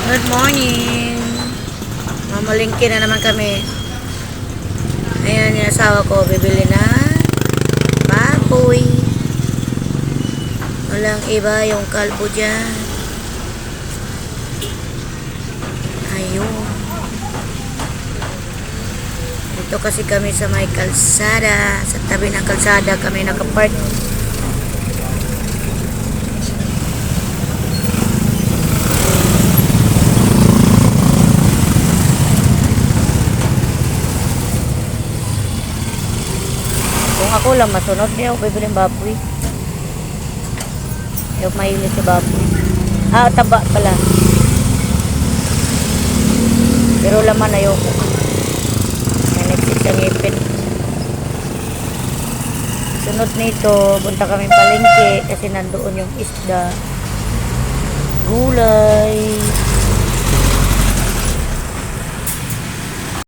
Good morning. Mamalingki na naman kami. Ayan yung asawa ko. Bibili na baboy. Walang iba yung kalbo dyan. Ayun. Dito kasi kami sa may kalsada. Sa tabi ng kalsada kami nakapark. Kung ako lang masunod, hindi ako bibiling baboy. Hindi ako mahilig sa baboy. Taba pala. Pero laman ayoko. Nagsik sa ngipin. Sunod nito, punta kami palengke kasi nandoon yung isda. Gulay.